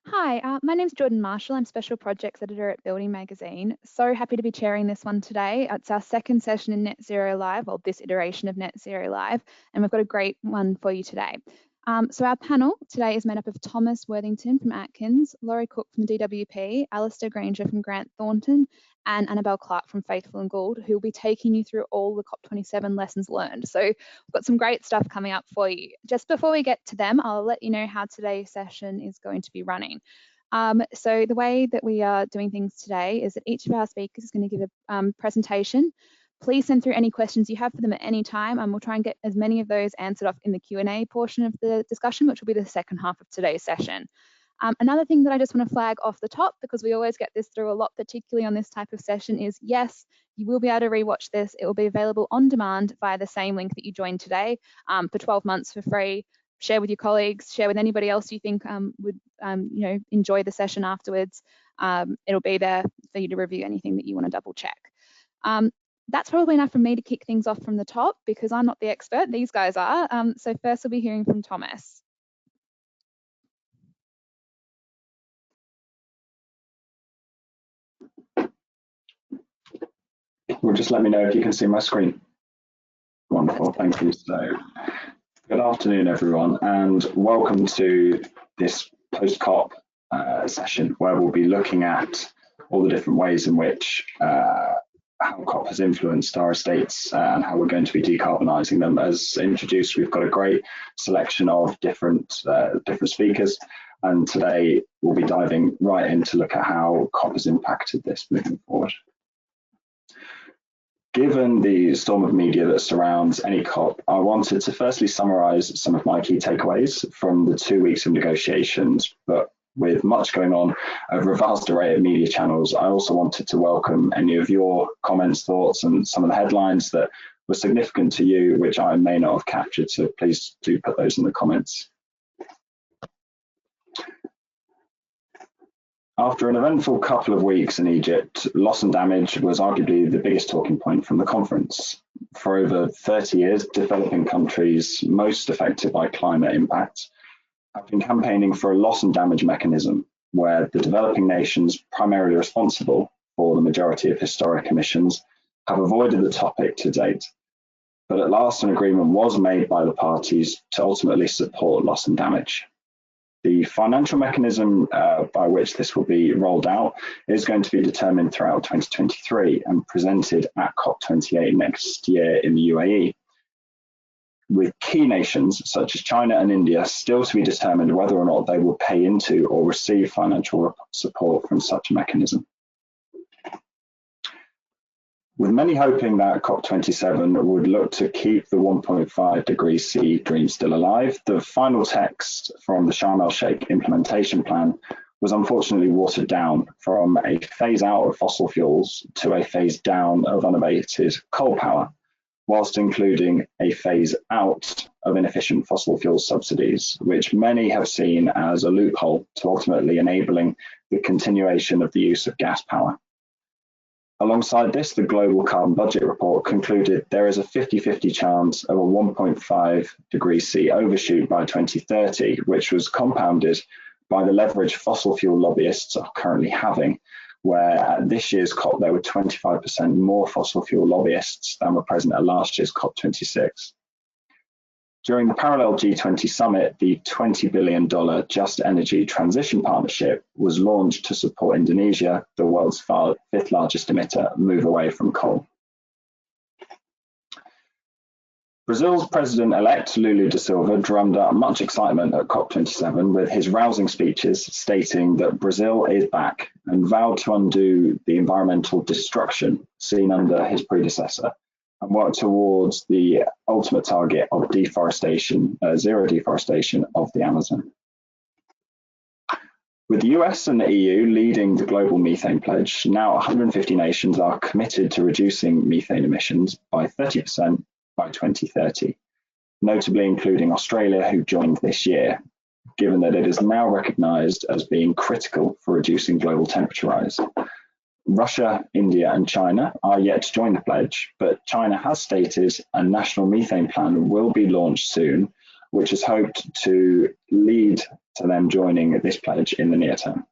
Hi, my name's Jordan Marshall. I'm Special Projects Editor at Building Magazine. So happy to be chairing this one today. It's our second session in Net Zero Live, or this iteration of Net Zero Live, and we've got a great one for you today. So our panel today is made up of Thomas Worthington from Atkins, Lawry Cook from DWP, Alasdair Grainger from Thornton, and Annabel Clark from Faithful+Gould, who will be taking you through all the COP27 lessons learned. So we've got some great stuff coming up for you. Just before we get to them, I'll let you know how today's session is going to be running. So the way that we are doing things today is that each of our speakers is going to give a presentation. Please send through any questions you have for them at any time, and we'll try and get as many of those answered off in the Q&A portion of the discussion, which will be the second half of today's session. Another thing that I just want to flag off the top, because we always get this through a lot, particularly on this type of session, is yes, you will be able to rewatch this. It will be available on demand via the same link that you joined today for 12 months for free. Share with your colleagues, share with anybody else you think would enjoy the session afterwards. It'll be there for you to review anything that you want to double check. That's probably enough for me to kick things off from the top, because I'm not the expert, these guys are. So first we'll be hearing from Thomas. Well, just let me know if you can see my screen. Wonderful, thank you. So, good afternoon, everyone, and welcome to this post-COP session, where we'll be looking at all the different ways in which how COP has influenced our estates and how we're going to be decarbonising them. As introduced, we've got a great selection of different speakers, and today we'll be diving right in to look at how COP has impacted this moving forward. Given the storm of media that surrounds any COP, I wanted to firstly summarise some of my key takeaways from the 2 weeks of negotiations, but with much going on over a vast array of media channels, I also wanted to welcome any of your comments, thoughts, and some of the headlines that were significant to you, which I may not have captured, so please do put those in the comments. After an eventful couple of weeks in Egypt, loss and damage was arguably the biggest talking point from the conference. For over 30 years, developing countries most affected by climate impacts have been campaigning for a loss and damage mechanism, where the developing nations primarily responsible for the majority of historic emissions have avoided the topic to date. But at last, an agreement was made by the parties to ultimately support loss and damage. The financial mechanism by which this will be rolled out is going to be determined throughout 2023 and presented at COP28 next year in the UAE, with key nations such as China and India still to be determined whether or not they will pay into or receive financial support from such a mechanism. With many hoping that COP27 would look to keep the 1.5 degrees C dream still alive, the final text from the Sharm el-Sheikh implementation plan was unfortunately watered down from a phase out of fossil fuels to a phase down of unabated coal power, whilst including a phase out of inefficient fossil fuel subsidies, which many have seen as a loophole to ultimately enabling the continuation of the use of gas power. Alongside this, the Global Carbon Budget Report concluded there is a 50-50 chance of a 1.5 degrees C overshoot by 2030, which was compounded by the leverage fossil fuel lobbyists are currently having, where at this year's COP there were 25% more fossil fuel lobbyists than were present at last year's COP26. During the parallel G20 summit, the $20 billion Just Energy Transition Partnership was launched to support Indonesia, the world's fifth largest emitter, move away from coal. Brazil's president-elect Lula da Silva drummed up much excitement at COP27 with his rousing speeches stating that Brazil is back and vowed to undo the environmental destruction seen under his predecessor and work towards the ultimate target of deforestation, zero deforestation of the Amazon. With the US and the EU leading the global methane pledge, now 150 nations are committed to reducing methane emissions by 30% by 2030, notably including Australia, who joined this year, given that it is now recognised as being critical for reducing global temperature rise. Russia, India and China are yet to join the pledge, but China has stated a national methane plan will be launched soon, which is hoped to lead to them joining this pledge in the near term.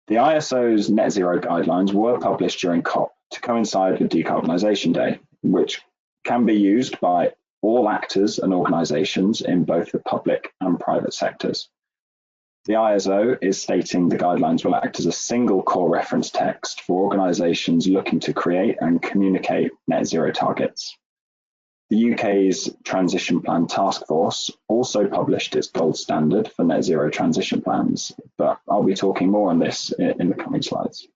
The ISO's net zero guidelines were published during COP to coincide with Decarbonisation Day, which can be used by all actors and organisations in both the public and private sectors. The ISO is stating the guidelines will act as a single core reference text for organisations looking to create and communicate net zero targets. The UK's Transition Plan Task Force also published its gold standard for net zero transition plans, but I'll be talking more on this in the coming slides.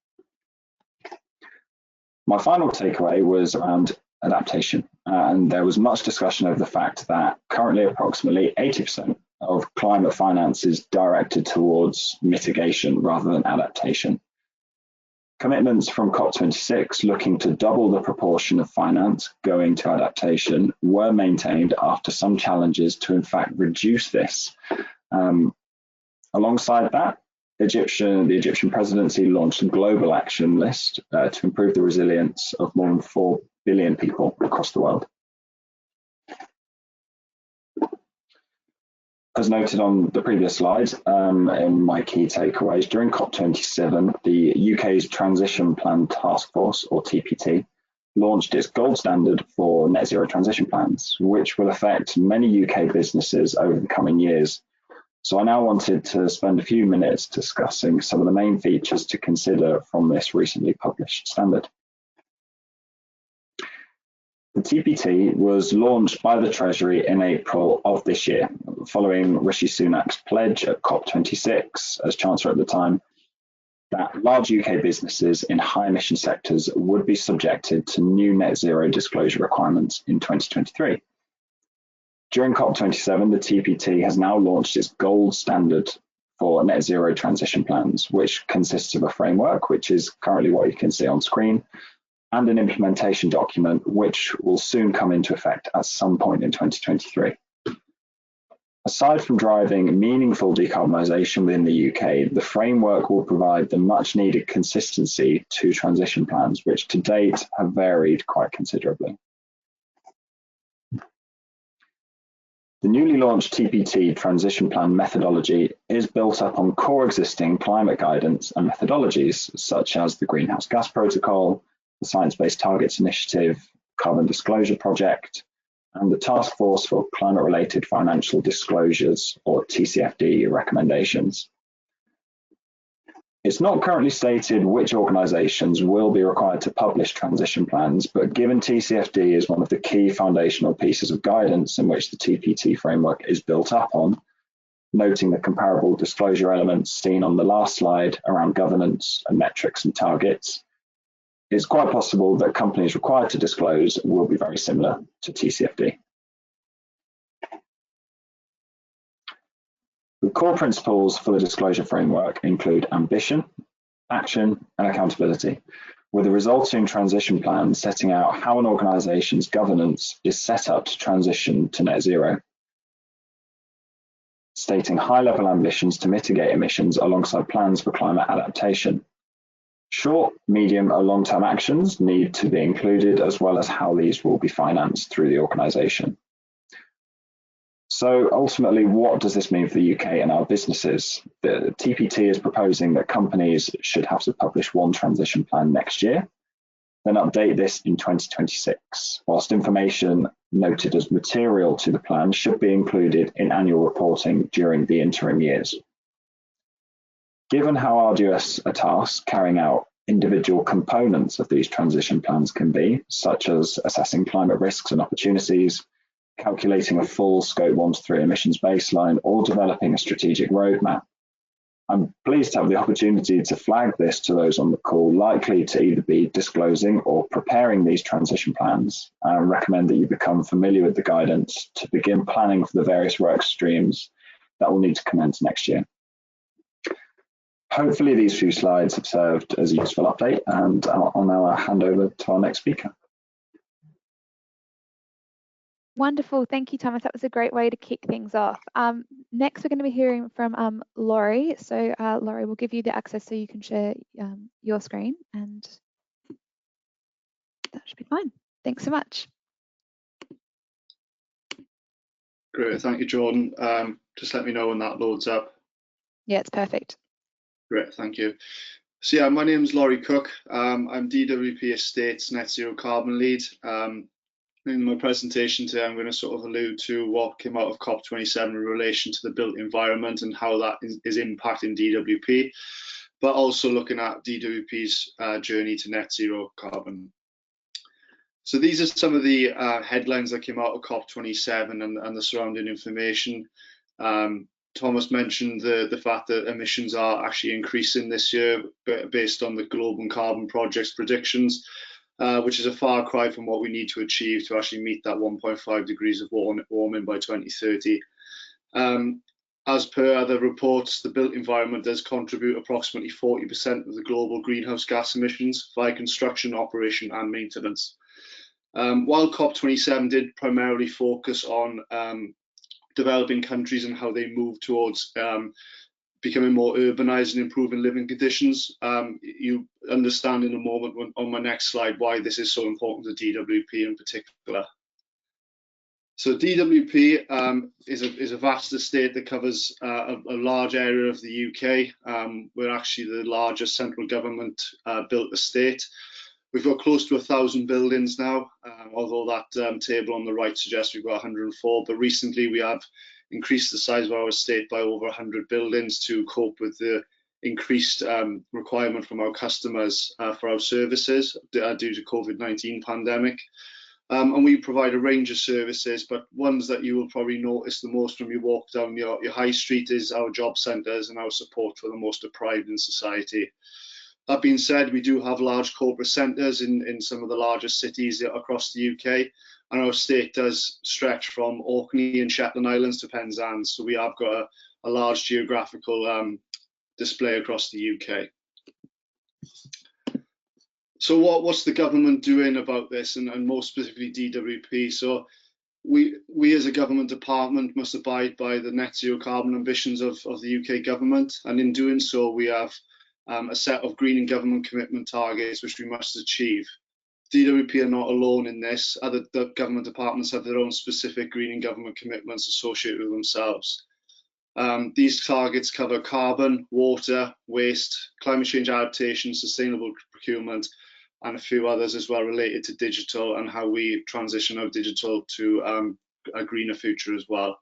My final takeaway was around adaptation, and there was much discussion over the fact that currently approximately 80% of climate finance is directed towards mitigation rather than adaptation. Commitments from COP26 looking to double the proportion of finance going to adaptation were maintained after some challenges to in fact reduce this. Alongside that, the Egyptian presidency launched a global action list to improve the resilience of more than 4 billion people across the world. As noted on the previous slides, in my key takeaways, during COP27, the UK's Transition Plan Task Force, or TPT, launched its gold standard for net zero transition plans, which will affect many UK businesses over the coming years. So I now wanted to spend a few minutes discussing some of the main features to consider from this recently published standard. The TPT was launched by the Treasury in April of this year, following Rishi Sunak's pledge at COP26 as Chancellor at the time, that large UK businesses in high emission sectors would be subjected to new net zero disclosure requirements in 2023. During COP27, the TPT has now launched its gold standard for net zero transition plans, which consists of a framework, which is currently what you can see on screen, and an implementation document, which will soon come into effect at some point in 2023. Aside from driving meaningful decarbonisation within the UK, the framework will provide the much needed consistency to transition plans, which to date have varied quite considerably. The newly launched TPT transition plan methodology is built up on core existing climate guidance and methodologies, such as the Greenhouse Gas Protocol, the Science Based Targets Initiative, Carbon Disclosure Project, and the Task Force for Climate-Related Financial Disclosures, or TCFD, recommendations. It's not currently stated which organisations will be required to publish transition plans, but given TCFD is one of the key foundational pieces of guidance in which the TPT framework is built up on, noting the comparable disclosure elements seen on the last slide around governance and metrics and targets, it's quite possible that companies required to disclose will be very similar to TCFD. The core principles for the disclosure framework include ambition, action, and accountability, with a resulting transition plan setting out how an organisation's governance is set up to transition to net zero, stating high-level ambitions to mitigate emissions alongside plans for climate adaptation. Short, medium, or long-term actions need to be included, as well as how these will be financed through the organisation. So ultimately, what does this mean for the UK and our businesses? The TPT is proposing that companies should have to publish one transition plan next year, then update this in 2026, whilst information noted as material to the plan should be included in annual reporting during the interim years. Given how arduous a task carrying out individual components of these transition plans can be, such as assessing climate risks and opportunities, calculating a full Scope 1 to 3 emissions baseline, or developing a strategic roadmap, I'm pleased to have the opportunity to flag this to those on the call likely to either be disclosing or preparing these transition plans, and recommend that you become familiar with the guidance to begin planning for the various work streams that will need to commence next year. Hopefully these few slides have served as a useful update, and I'll now hand over to our next speaker. Wonderful, thank you, Thomas. That was a great way to kick things off. Next, we're going to be hearing from Lawry. So Lawry, we'll give you the access so you can share your screen, and that should be fine. Thanks so much. Great, thank you, Jordan. Just let me know when that loads up. Yeah, it's perfect. Great, thank you. So yeah, my name is Lawry Cook. I'm DWP Estates Net Zero Carbon Lead. In my presentation today, I'm going to sort of allude to what came out of COP27 in relation to the built environment and how that is impacting DWP, but also looking at DWP's journey to net zero carbon. So these are some of the headlines that came out of COP27 and the surrounding information. Thomas mentioned the fact that emissions are actually increasing this year based on the Global Carbon Project's predictions, which is a far cry from what we need to achieve to actually meet that 1.5 degrees of warming by 2030. As per other reports, the built environment does contribute approximately 40% of the global greenhouse gas emissions via construction, operation and maintenance. While COP27 did primarily focus on developing countries and how they move towards becoming more urbanised and improving living conditions, you understand in a moment on my next slide why this is so important to DWP in particular. So DWP is a vast estate that covers a large area of the UK. We're actually the largest central government built estate. We've got close to 1,000 buildings now, although that table on the right suggests we've got 104, but recently we have increased the size of our estate by over 100 buildings to cope with the increased requirement from our customers for our services due to COVID-19 pandemic. And we provide a range of services, but ones that you will probably notice the most when you walk down your high street is our job centres and our support for the most deprived in society. That being said, we do have large corporate centres in some of the largest cities across the UK, and our estate does stretch from Orkney and Shetland Islands to Penzance, so we have got a large geographical display across the UK. So what's the government doing about this, and more specifically DWP? So we as a government department must abide by the net zero carbon ambitions of the UK government, and in doing so we have a set of green and government commitment targets which we must achieve. DWP are not alone in this. Other government departments have their own specific green and government commitments associated with themselves. These targets cover carbon, water, waste, climate change adaptation, sustainable procurement, and a few others as well related to digital and how we transition our digital to a greener future as well.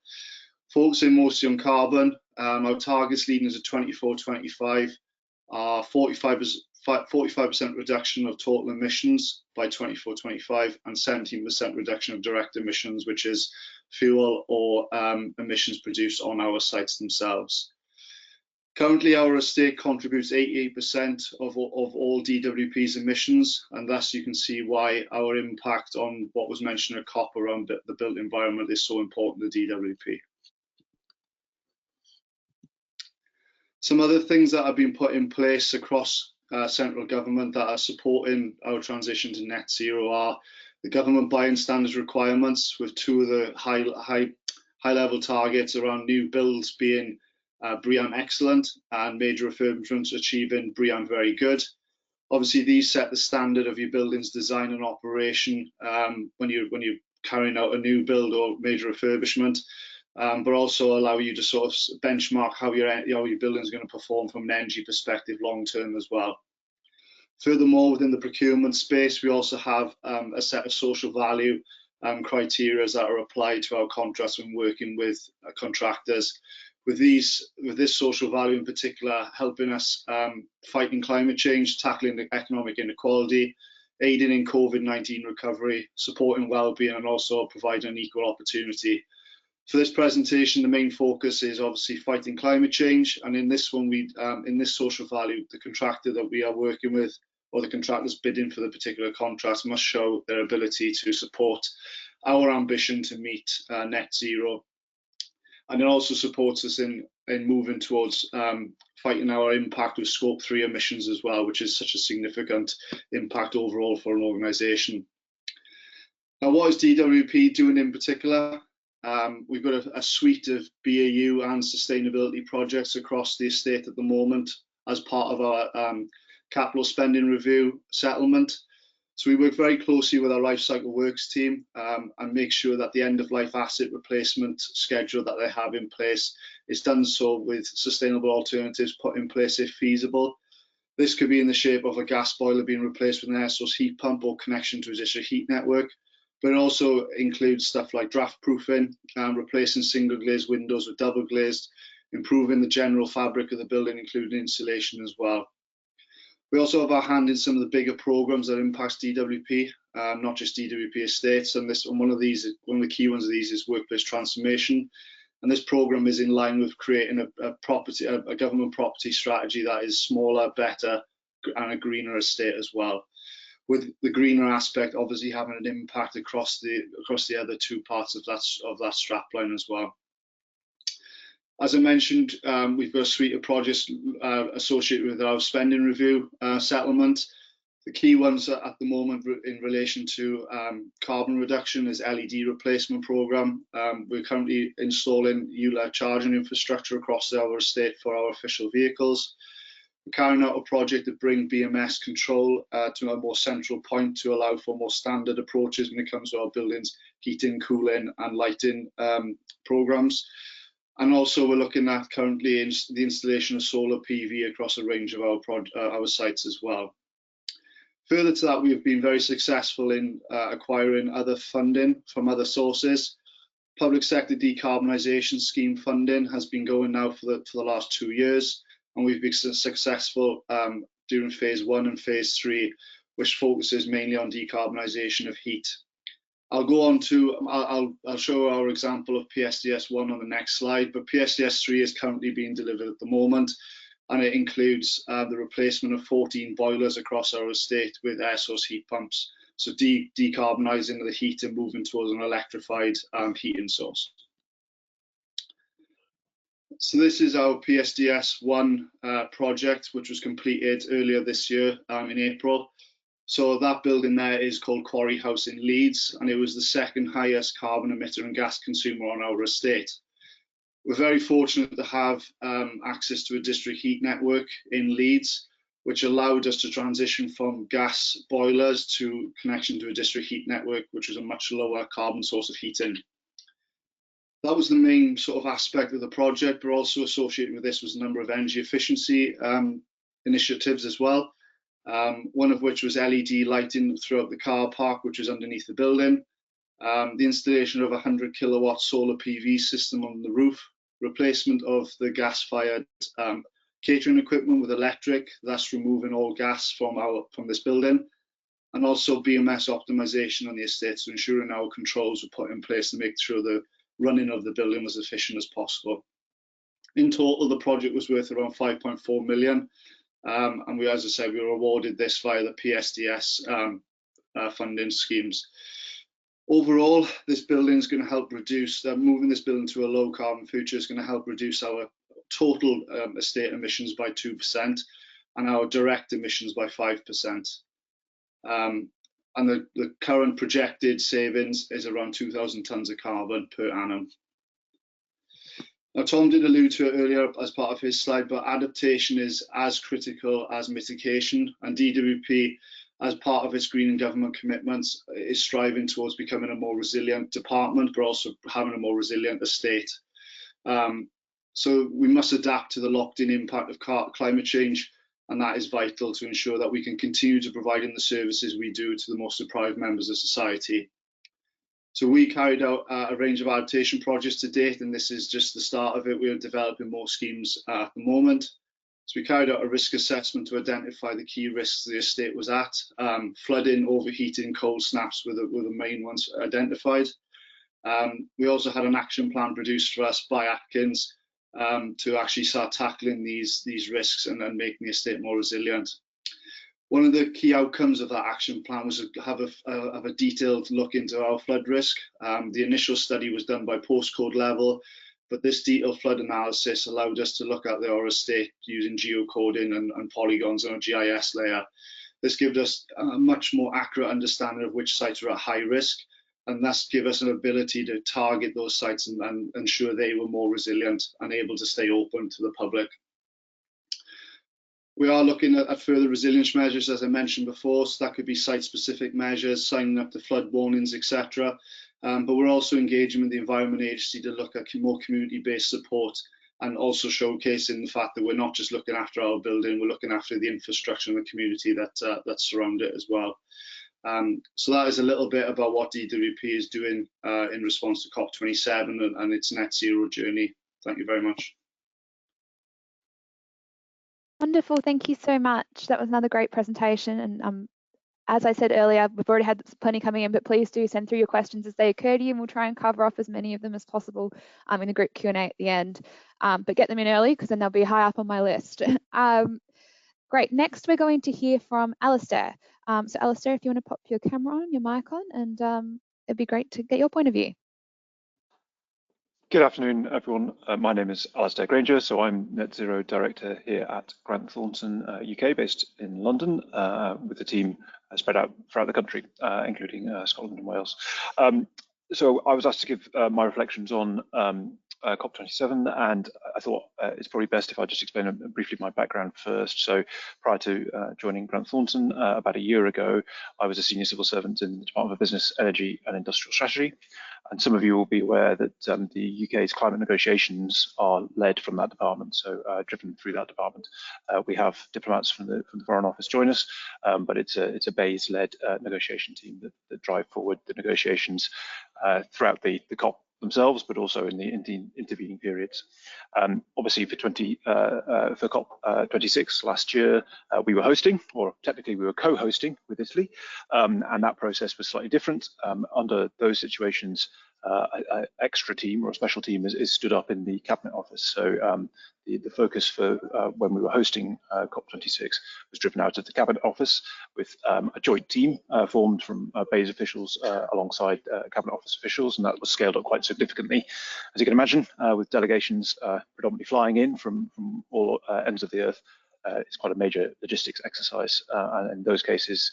Focusing mostly on carbon, our targets leading into 24-25 are 45% reduction of total emissions by 24-25 and 17% reduction of direct emissions, which is fuel or emissions produced on our sites themselves. Currently, our estate contributes 88% of all DWP's emissions, and thus you can see why our impact on what was mentioned at COP around the built environment is so important to DWP. Some other things that have been put in place across central government that are supporting our transition to net zero are the government buying standards requirements, with two of the high level targets around new builds being BREEAM excellent and major refurbishments achieving BREEAM very good. Obviously, these set the standard of your building's design and operation when you're carrying out a new build or major refurbishment. But also allow you to sort of benchmark how your building is going to perform from an energy perspective long term as well. Furthermore, within the procurement space, we also have a set of social value criteria that are applied to our contracts when working with contractors. With this social value in particular, helping us fighting climate change, tackling the economic inequality, aiding in COVID-19 recovery, supporting well-being, and also providing an equal opportunity. For this presentation, the main focus is obviously fighting climate change, and in this one, in this social value, the contractor that we are working with, or the contractors bidding for the particular contract, must show their ability to support our ambition to meet net zero, and it also supports us in moving towards fighting our impact with Scope 3 emissions as well, which is such a significant impact overall for an organisation. Now, what is DWP doing in particular? We've got a suite of BAU and sustainability projects across the estate at the moment as part of our capital spending review settlement. So we work very closely with our life cycle works team and make sure that the end of life asset replacement schedule that they have in place is done so with sustainable alternatives put in place if feasible. This could be in the shape of a gas boiler being replaced with an air source heat pump or connection to a district heat network, but it also includes stuff like draft proofing, replacing single glazed windows with double glazed, improving the general fabric of the building, including insulation as well. We also have our hand in some of the bigger programs that impacts DWP, not just DWP Estates, and one of the key ones of these is workplace transformation. And this program is in line with creating a government property strategy that is smaller, better, and a greener estate as well. With the greener aspect obviously having an impact across the other two parts of that strapline as well. As I mentioned, we've got a suite of projects associated with our spending review settlement. The key ones at the moment in relation to carbon reduction is LED replacement program. We're currently installing ULEZ charging infrastructure across our estate for our official vehicles. We're carrying out a project to bring BMS control to a more central point to allow for more standard approaches when it comes to our buildings, heating, cooling and lighting programs. And also we're looking at currently the installation of solar PV across a range of our sites as well. Further to that, we have been very successful in acquiring other funding from other sources. Public sector decarbonisation scheme funding has been going now for the last 2 years, and we've been successful during phase 1 and phase 3, which focuses mainly on decarbonisation of heat. I'll show our example of PSDS 1 on the next slide, but PSDS 3 is currently being delivered at the moment, and it includes the replacement of 14 boilers across our estate with air source heat pumps, so decarbonising the heat and moving towards an electrified heating source. So this is our PSDS 1 project, which was completed earlier this year in April. So that building there is called Quarry House in Leeds, and it was the second highest carbon emitter and gas consumer on our estate. We're very fortunate to have access to a district heat network in Leeds, which allowed us to transition from gas boilers to connection to a district heat network, which was a much lower carbon source of heating. That was the main sort of aspect of the project, but also associated with this was a number of energy efficiency initiatives as well. One of which was LED lighting throughout the car park, which was underneath the building. The installation of a 100 kilowatt solar PV system on the roof, replacement of the gas-fired catering equipment with electric, thus removing all gas from this building, and also BMS optimization on the estate, so ensuring our controls were put in place to make sure the running of the building was as efficient as possible. In total, the project was worth around 5.4 million. And as I said, we were awarded this via the PSDS funding schemes. Overall, this building is going to help reduce, moving this building to a low carbon future is going to help reduce our total estate emissions by 2% and our direct emissions by 5%. And the current projected savings is around 2,000 tonnes of carbon per annum. Now, Tom did allude to it earlier as part of his slide, but adaptation is as critical as mitigation, and DWP, as part of its green and government commitments, is striving towards becoming a more resilient department, but also having a more resilient estate. So we must adapt to the locked-in impact of climate change, and that is vital to ensure that we can continue to provide the services we do to the most deprived members of society. So we carried out a range of adaptation projects to date, and this is just the start of it. We are developing more schemes at the moment. So we carried out a risk assessment to identify the key risks the estate was at. Flooding, overheating, cold snaps were the main ones identified. We also had an action plan produced for us by Atkins to actually start tackling these risks and making the estate more resilient. One of the key outcomes of that action plan was to have a detailed look into our flood risk. The initial study was done by postcode level, but this detailed flood analysis allowed us to look at our estate using geocoding and polygons on a GIS layer. This gives us a much more accurate understanding of which sites are at high risk, and thus give us an ability to target those sites and ensure they were more resilient and able to stay open to the public. We are looking at further resilience measures, as I mentioned before, so that could be site-specific measures, signing up to flood warnings, etc. But we're also engaging with the Environment Agency to look at more community-based support, and also showcasing the fact that we're not just looking after our building, we're looking after the infrastructure and the community that surround it as well. So that is a little bit about what DWP is doing in response to COP27 and its net zero journey. Thank you very much. Wonderful, thank you so much. That was another great presentation. And as I said earlier, we've already had plenty coming in, but please do send through your questions as they occur to you, and we'll try and cover off as many of them as possible in the group Q&A at the end. But get them in early, because then they'll be high up on my list. Great, next we're going to hear from Alasdair. So Alasdair, if you want to pop your camera on, your mic on, and it'd be great to get your point of view. Good afternoon, everyone. My name is Alasdair Grainger, so I'm Net Zero Director here at Grant Thornton, UK, based in London, with the team spread out throughout the country, including Scotland and Wales. So I was asked to give my reflections on COP27, and I thought it's probably best if I just explain briefly my background first. So prior to joining Grant Thornton about a year ago, I was a senior civil servant in the Department of Business, Energy and Industrial Strategy. And some of you will be aware that the UK's climate negotiations are led from that department, so driven through that department. We have diplomats from the Foreign Office join us, but it's a BEIS-led negotiation team that drive forward the negotiations throughout the COP themselves, but also in the intervening periods. Obviously, for COP26 last year, we were hosting, or technically we were co-hosting with Italy, and that process was slightly different. Under those situations, an extra team or a special team is stood up in the Cabinet Office. So the focus for when we were hosting COP26 was driven out of the Cabinet Office with a joint team formed from BEIS officials alongside Cabinet Office officials, and that was scaled up quite significantly, as you can imagine, with delegations predominantly flying in from all ends of the earth. It's quite a major logistics exercise, and in those cases,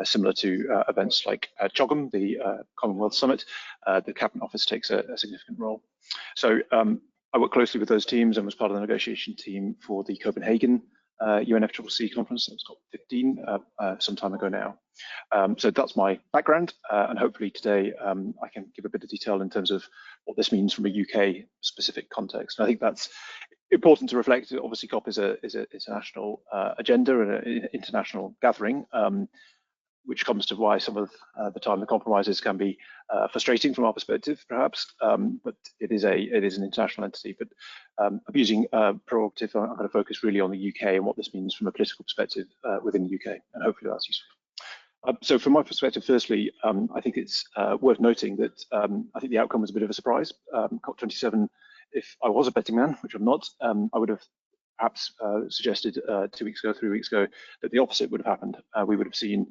similar to events like CHOGM, the Commonwealth Summit, the Cabinet Office takes a significant role. So I worked closely with those teams and was part of the negotiation team for the Copenhagen UNFCCC conference. That was COP15 some time ago now. So that's my background, and hopefully today I can give a bit of detail in terms of what this means from a UK specific context. And I think that's important to reflect. Obviously, COP is an international agenda and an international gathering, which comes to why some of the time the compromises can be frustrating from our perspective, perhaps. But it is an international entity. But abusing prerogative, I'm going to focus really on the UK and what this means from a political perspective within the UK, and hopefully that's useful. So from my perspective, firstly, I think it's worth noting that I think the outcome was a bit of a surprise. COP27, if I was a betting man, which I'm not, I would have perhaps suggested 2 weeks ago, 3 weeks ago, that the opposite would have happened. We would have seen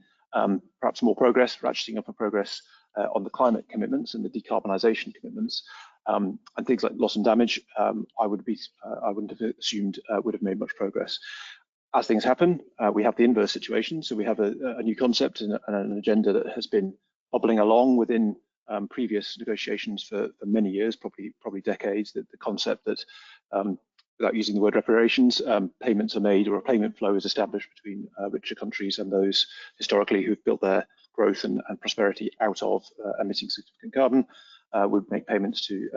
perhaps more progress, ratcheting up of progress on the climate commitments and the decarbonisation commitments, and things like loss and damage. I wouldn't have assumed would have made much progress. As things happen, we have the inverse situation. So we have a new concept and an agenda that has been bubbling along within previous negotiations for many years, probably decades. The concept that, without using the word reparations, payments are made, or a payment flow is established between richer countries and those historically who've built their growth and prosperity out of emitting significant carbon, would make payments to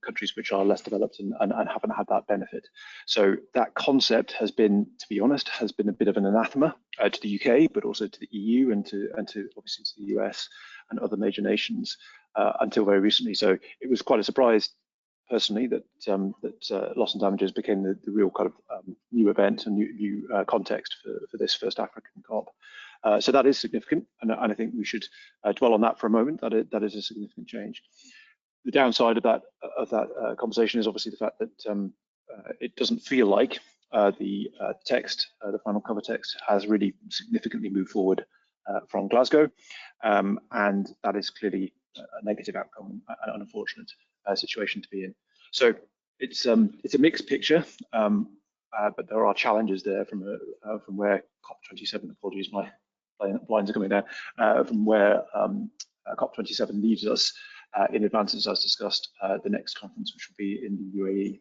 countries which are less developed and haven't had that benefit. So that concept has been, to be honest, has been a bit of an anathema to the UK, but also to the EU and to obviously to the US and other major nations until very recently. So it was quite a surprise, personally, that loss and damages became the real kind of new event and new context for this first African COP. So that is significant, and I think we should dwell on that for a moment. That is a significant change. The downside of that conversation is obviously the fact that it doesn't feel like the text, the final cover text, has really significantly moved forward from Glasgow, and that is clearly a negative outcome, an unfortunate situation to be in. So it's a mixed picture, but there are challenges there from where COP27, apologies, my blinds are coming down, from where COP27 leaves us in advance, as discussed, the next conference, which will be in the UAE.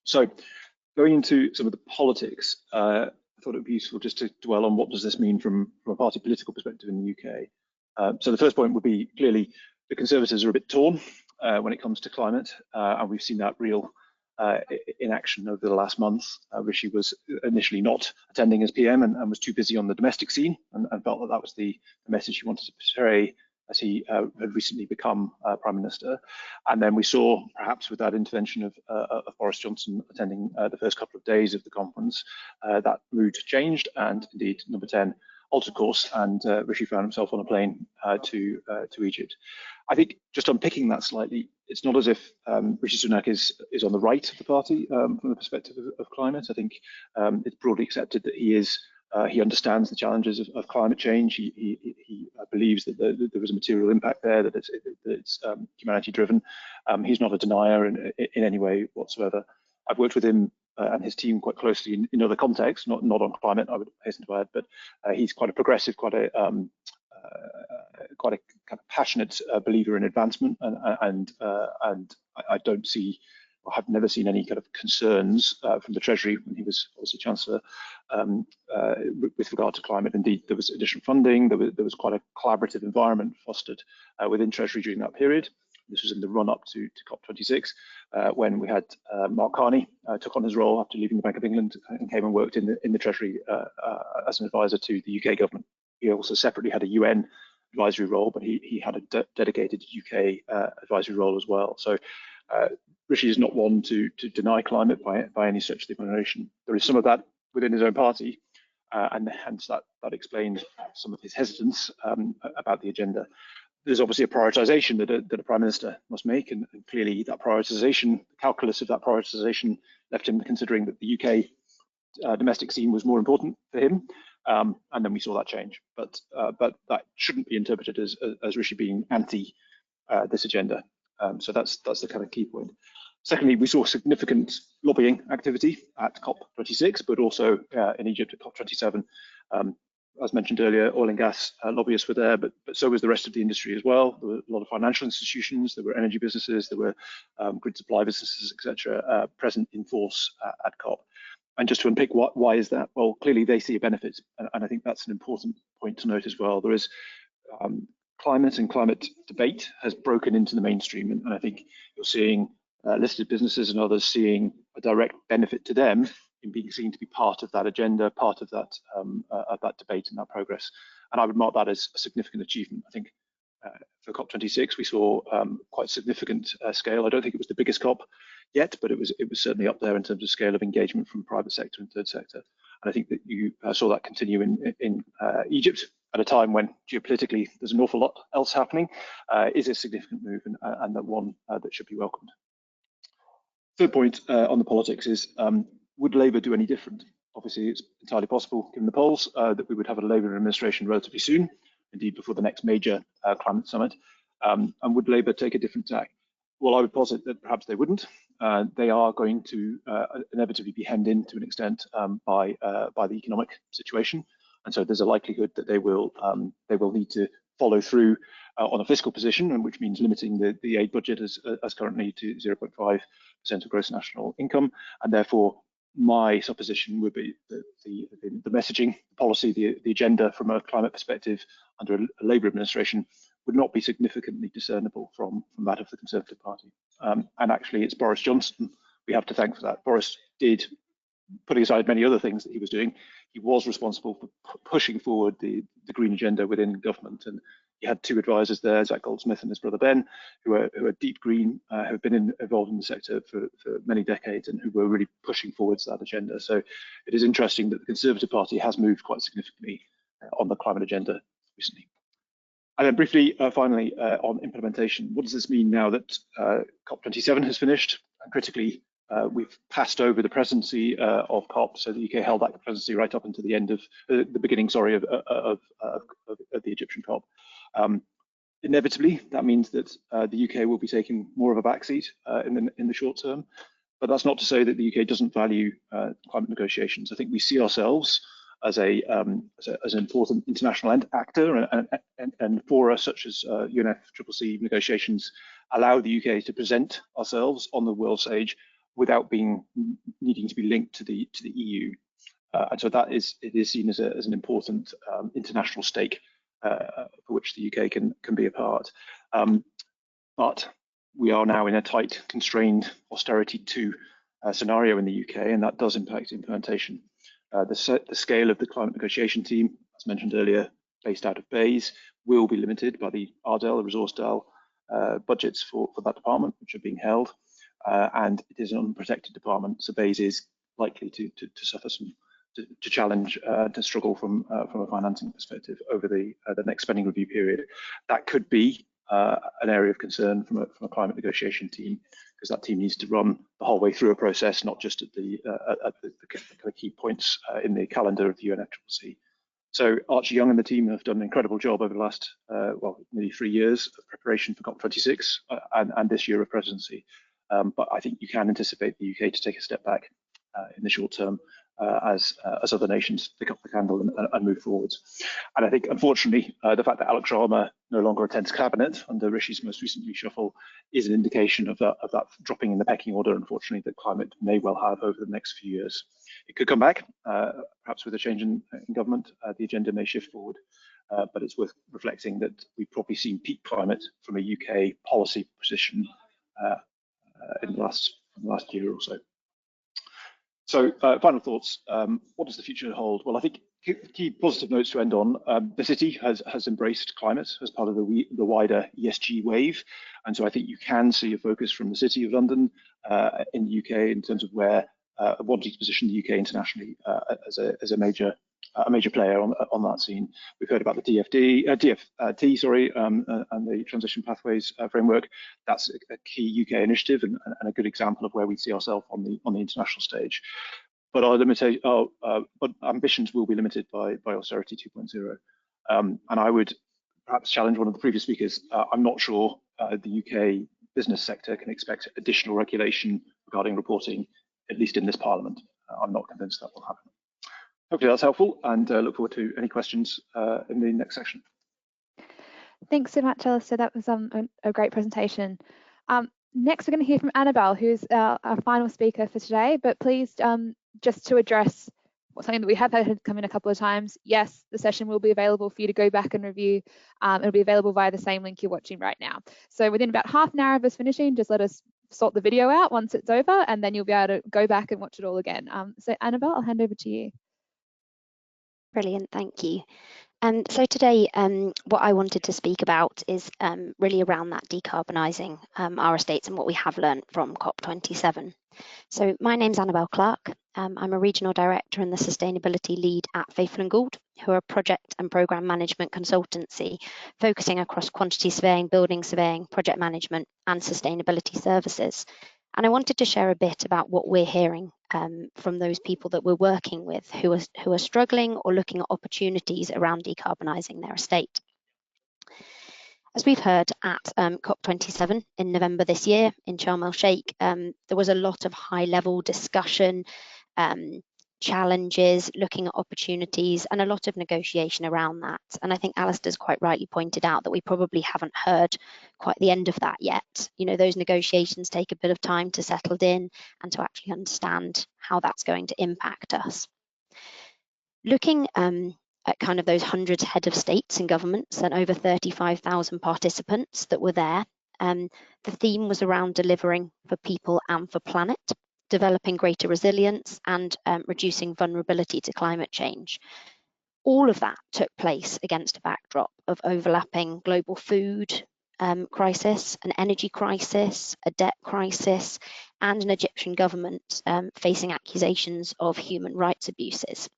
So Going into some of the politics, I thought it would be useful just to dwell on what does this mean from a party political perspective in the UK. So the first point would be clearly the Conservatives are a bit torn when it comes to climate, and we've seen that real in action over the last month. Rishi was initially not attending as PM and was too busy on the domestic scene and felt that that was the message he wanted to portray as he had recently become Prime Minister. And then we saw, perhaps with that intervention of Boris Johnson attending the first couple of days of the conference, that mood changed, and indeed number 10 altered course, and Rishi found himself on a plane to Egypt. I think just unpicking that slightly, it's not as if Rishi Sunak is on the right of the party from the perspective of climate. I think it's broadly accepted that he understands the challenges of climate change. He believes that there was a material impact there, that it's humanity driven. He's not a denier in any way whatsoever. I've worked with him and his team quite closely in other contexts, not on climate, I would hasten to add, but he's quite a progressive, quite a kind of passionate believer in advancement, and I don't see, or have never seen any kind of concerns from the Treasury when he was obviously Chancellor with regard to climate. Indeed, there was additional funding, there was quite a collaborative environment fostered within Treasury during that period. This was in the run-up to COP26, when we had Mark Carney took on his role after leaving the Bank of England and came and worked in the Treasury as an advisor to the UK government. He also separately had a UN advisory role, but he had a dedicated UK advisory role as well. So Rishi is not one to deny climate by any stretch of the imagination. There is some of that within his own party, and hence that explains some of his hesitance about the agenda. There's obviously a prioritisation that a Prime Minister must make, and clearly that prioritisation, the calculus of that prioritisation left him considering that the UK domestic scene was more important for him, and then we saw that change. But that shouldn't be interpreted as Rishi being anti this agenda. So that's the kind of key point. Secondly, we saw significant lobbying activity at COP26, but also in Egypt at COP27. As mentioned earlier, oil and gas lobbyists were there, but so was the rest of the industry as well. There were a lot of financial institutions, there were energy businesses, there were grid supply businesses, etc., present in force at COP. And just to unpick why is that? Well, clearly they see a benefit, and I think that's an important point to note as well. There is climate and climate debate has broken into the mainstream, and I think you're seeing listed businesses and others seeing a direct benefit to them in being seen to be part of that agenda, part of that debate and that progress. And I would mark that as a significant achievement. I think for COP26 we saw quite significant scale. I don't think it was the biggest COP yet, but it was certainly up there in terms of scale of engagement from private sector and third sector. And I think that you saw that continue in Egypt at a time when geopolitically there's an awful lot else happening, is a significant move, and that one that should be welcomed. Third point on the politics is, would Labour do any different? Obviously, it's entirely possible, given the polls, that we would have a Labour administration relatively soon, indeed before the next major climate summit. And would Labour take a different tack? Well, I would posit that perhaps they wouldn't. They are going to inevitably be hemmed in to an extent by the economic situation, and so there's a likelihood that they will need to follow through on a fiscal position, and which means limiting the aid budget as currently to 0.5% of gross national income, and therefore my supposition would be that the messaging, the policy, the agenda from a climate perspective under a Labour administration would not be significantly discernible from that of the Conservative Party. And actually, it's Boris Johnson we have to thank for that. Boris did, putting aside many other things that he was doing, he was responsible for pushing forward the green agenda within government. And he had two advisors there, Zach Goldsmith and his brother Ben, who are deep green, who have been involved in the sector for many decades and who were really pushing forwards that agenda. So it is interesting that the Conservative Party has moved quite significantly on the climate agenda recently. And then briefly, finally, on implementation, what does this mean now that COP27 has finished? And critically, we've passed over the presidency of COP, so the UK held that presidency right up until the end of the beginning, sorry, of the Egyptian COP. Inevitably, that means that the UK will be taking more of a backseat in the short term, but that's not to say that the UK doesn't value climate negotiations. I think we see ourselves as an important international actor, and fora such as UNFCCC negotiations allow the UK to present ourselves on the world stage without needing to be linked to the EU. And so it is seen as an important international stake for which the UK can be a part. But we are now in a tight, constrained austerity 2 scenario in the UK, and that does impact implementation. The scale of the climate negotiation team, as mentioned earlier, based out of Bays, will be limited by the RDEL, the Resource DEL budgets for that department, which are being held. And it is an unprotected department, so Bays is likely to suffer to challenge, to struggle from a financing perspective over the next spending review period. That could be an area of concern from a climate negotiation team, because that team needs to run the whole way through a process, not just at the key points in the calendar of the UNFCCC. So Archie Young and the team have done an incredible job over the last, nearly 3 years of preparation for COP26 and this year of presidency. But I think you can anticipate the UK to take a step back in the short term as other nations pick up the candle and move forwards. And I think, unfortunately, the fact that Alex Sharma no longer attends cabinet under Rishi's most recent reshuffle is an indication of that dropping in the pecking order, unfortunately, that climate may well have over the next few years. It could come back, perhaps with a change in government, the agenda may shift forward, but it's worth reflecting that we've probably seen peak climate from a UK policy position in the last year or so. So final thoughts, what does the future hold? Well, I think key positive notes to end on. The city has embraced climate as part of the wider ESG wave. And so I think you can see a focus from the City of London in the UK in terms of where wanting to position the UK internationally as a major player on that scene. We've heard about the DFT, and the Transition Pathways Framework. That's a key UK initiative and a good example of where we see ourselves on the international stage. But our ambitions will be limited by austerity 2.0. And I would perhaps challenge one of the previous speakers. I'm not sure the UK business sector can expect additional regulation regarding reporting, at least in this Parliament. I'm not convinced that will happen. Hopefully that's helpful, and look forward to any questions in the next section. Thanks so much, Alasdair. That was a great presentation. Next, we're going to hear from Annabel, who's our final speaker for today. But please, just to address something that we have had come in a couple of times, yes, the session will be available for you to go back and review. It'll be available via the same link you're watching right now. So within about half an hour of us finishing, just let us sort the video out once it's over, and then you'll be able to go back and watch it all again. So Annabel, I'll hand over to you. Brilliant, thank you. So today, what I wanted to speak about is really around that decarbonising our estates and what we have learned from COP27. So my name's Annabel Clark. I'm a regional director and the sustainability lead at Faithful+Gould, who are a project and programme management consultancy focusing across quantity surveying, building surveying, project management and sustainability services. And I wanted to share a bit about what we're hearing from those people that we're working with who are struggling or looking at opportunities around decarbonising their estate. As we've heard at COP27 in November this year in Sharm el-Sheikh, there was a lot of high-level discussion, challenges, looking at opportunities, and a lot of negotiation around that. And I think Alasdair's quite rightly pointed out that we probably haven't heard quite the end of that yet. You know, those negotiations take a bit of time to settle in and to actually understand how that's going to impact us. Looking at kind of those hundreds head of states and governments and over 35,000 participants that were there, the theme was around delivering for people and for planet, developing greater resilience and reducing vulnerability to climate change. All of that took place against a backdrop of overlapping global food crisis, an energy crisis, a debt crisis, and an Egyptian government facing accusations of human rights abuses.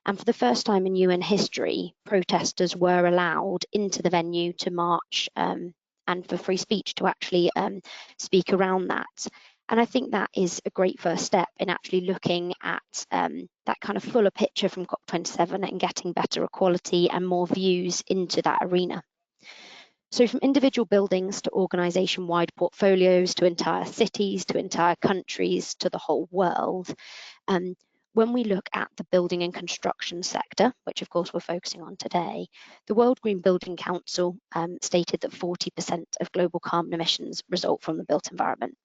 And for the first time in UN history, protesters were allowed into the venue to march and for free speech to actually speak around that. And I think that is a great first step in actually looking at that kind of fuller picture from COP27 and getting better equality and more views into that arena. So from individual buildings to organisation-wide portfolios, to entire cities, to entire countries, to the whole world, when we look at the building and construction sector, which of course we're focusing on today, the World Green Building Council stated that 40% of global carbon emissions result from the built environment.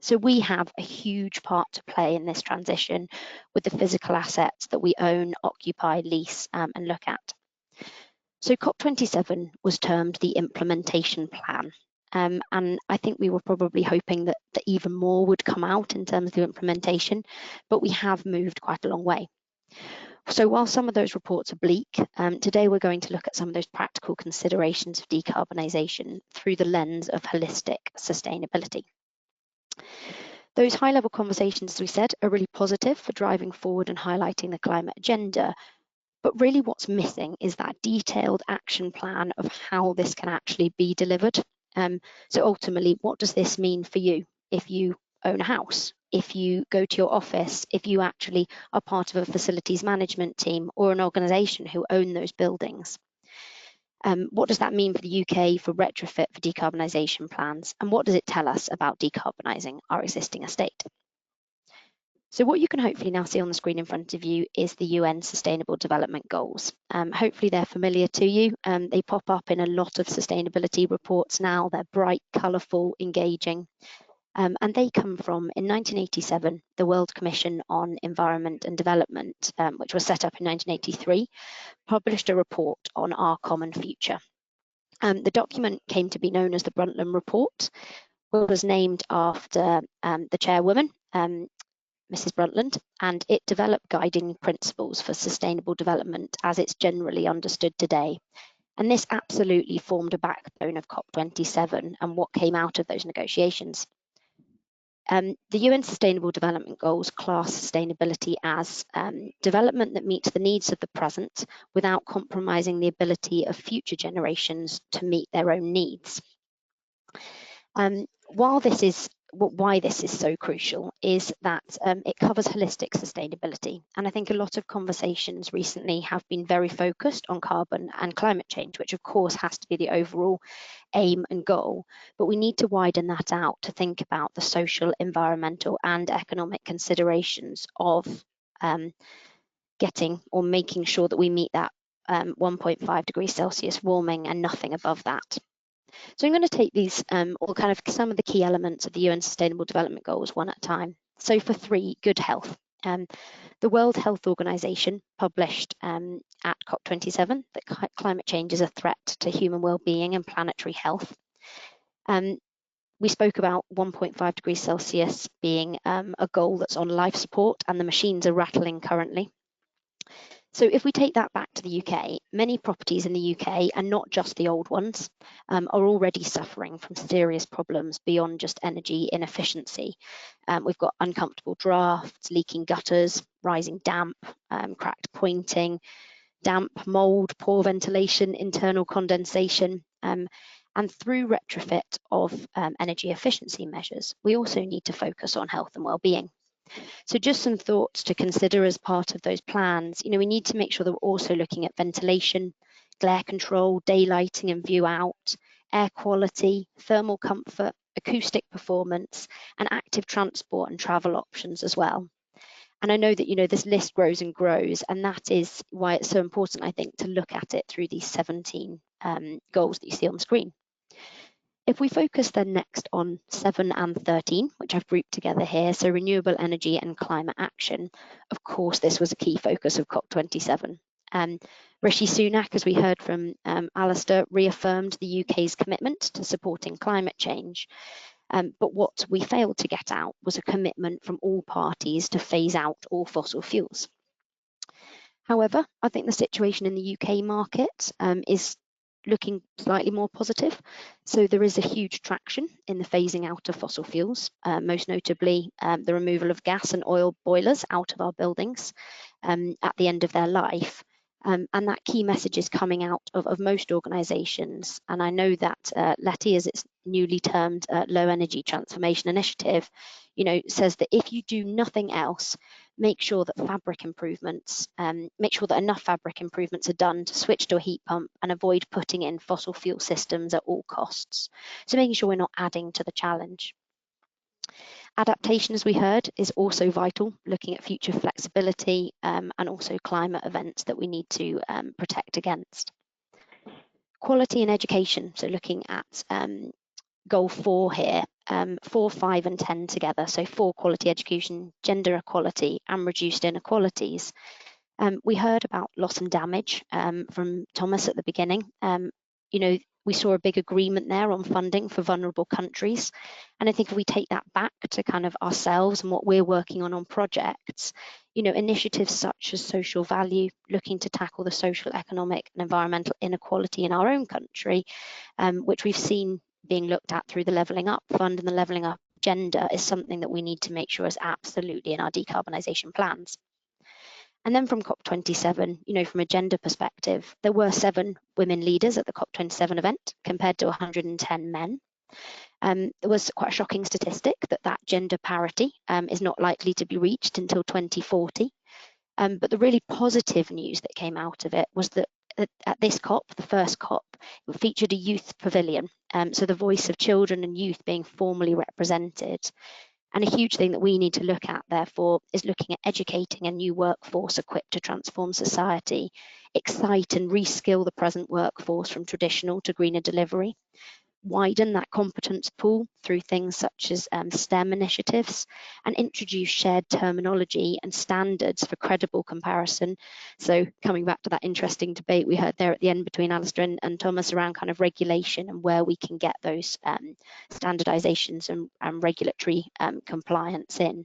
So we have a huge part to play in this transition with the physical assets that we own, occupy, lease, and look at. So COP27 was termed the implementation plan. And I think we were probably hoping that even more would come out in terms of the implementation, but we have moved quite a long way. So while some of those reports are bleak, today we're going to look at some of those practical considerations of decarbonisation through the lens of holistic sustainability. Those high-level conversations, as we said, are really positive for driving forward and highlighting the climate agenda. But really what's missing is that detailed action plan of how this can actually be delivered. So ultimately, what does this mean for you if you own a house, if you go to your office, if you actually are part of a facilities management team or an organisation who own those buildings? What does that mean for the UK for retrofit for decarbonisation plans? And what does it tell us about decarbonising our existing estate? So what you can hopefully now see on the screen in front of you is the UN Sustainable Development Goals. Hopefully they're familiar to you. They pop up in a lot of sustainability reports now. They're bright, colourful, engaging. And they come from, in 1987, the World Commission on Environment and Development, which was set up in 1983, published a report on our common future. The document came to be known as the Brundtland Report, which was named after the chairwoman, Mrs. Brundtland, and it developed guiding principles for sustainable development as it's generally understood today. And this absolutely formed a backbone of COP27 and what came out of those negotiations. The UN Sustainable Development Goals class sustainability as development that meets the needs of the present without compromising the ability of future generations to meet their own needs. Why this is so crucial is that it covers holistic sustainability. And I think a lot of conversations recently have been very focused on carbon and climate change, which of course has to be the overall aim and goal. But we need to widen that out to think about the social, environmental and economic considerations of getting or making sure that we meet that 1.5 degrees Celsius warming and nothing above that. So I'm going to take these or kind of some of the key elements of the UN Sustainable Development Goals one at a time. So for 3, good health. The World Health Organization published at COP27 that climate change is a threat to human well-being and planetary health. We spoke about 1.5 degrees Celsius being a goal that's on life support, and the machines are rattling currently. So if we take that back to the UK, many properties in the UK, and not just the old ones, are already suffering from serious problems beyond just energy inefficiency. We've got uncomfortable drafts, leaking gutters, rising damp, cracked pointing, damp, mould, poor ventilation, internal condensation. And through retrofit of energy efficiency measures, we also need to focus on health and well-being. So just some thoughts to consider as part of those plans. We need to make sure that we're also looking at ventilation, glare control, daylighting and view out, air quality, thermal comfort, acoustic performance, and active transport and travel options as well. And I know that, this list grows and grows, and that is why it's so important, I think, to look at it through these 17 goals that you see on the screen. If we focus then next on 7 and 13, which I've grouped together here, so renewable energy and climate action, of course, this was a key focus of COP27. Rishi Sunak, as we heard from Alasdair, reaffirmed the UK's commitment to supporting climate change. But what we failed to get out was a commitment from all parties to phase out all fossil fuels. However, I think the situation in the UK market is looking slightly more positive. So there is a huge traction in the phasing out of fossil fuels, most notably the removal of gas and oil boilers out of our buildings at the end of their life. And that key message is coming out of most organisations. And I know that LETI, as it's newly termed Low Energy Transformation Initiative, says that if you do nothing else, make sure that enough fabric improvements are done to switch to a heat pump and avoid putting in fossil fuel systems at all costs. So making sure we're not adding to the challenge. Adaptation, as we heard, is also vital, looking at future flexibility and also climate events that we need to protect against. Quality in education, so looking at goal 4 here, 4, 5 and 10 together, so 4 quality education, gender equality and reduced inequalities. We heard about loss and damage from Thomas at the beginning. You know, we saw a big agreement there on funding for vulnerable countries. And I think if we take that back to kind of ourselves and what we're working on projects, you know, initiatives such as social value, looking to tackle the social, economic and environmental inequality in our own country, which we've seen being looked at through the Levelling Up Fund and the Levelling Up Agenda, is something that we need to make sure is absolutely in our decarbonisation plans. And then from COP27, you know, from a gender perspective, there were 7 women leaders at the COP27 event compared to 110 men. There was quite a shocking statistic that gender parity is not likely to be reached until 2040. But the really positive news that came out of it was that at this COP, the first COP, it featured a youth pavilion, so the voice of children and youth being formally represented. And a huge thing that we need to look at, therefore, is looking at educating a new workforce equipped to transform society, excite and reskill the present workforce from traditional to greener delivery, widen that competence pool through things such as STEM initiatives, and introduce shared terminology and standards for credible comparison. So coming back to that interesting debate we heard there at the end between Alasdair and Thomas around kind of regulation and where we can get those standardizations and regulatory compliance in.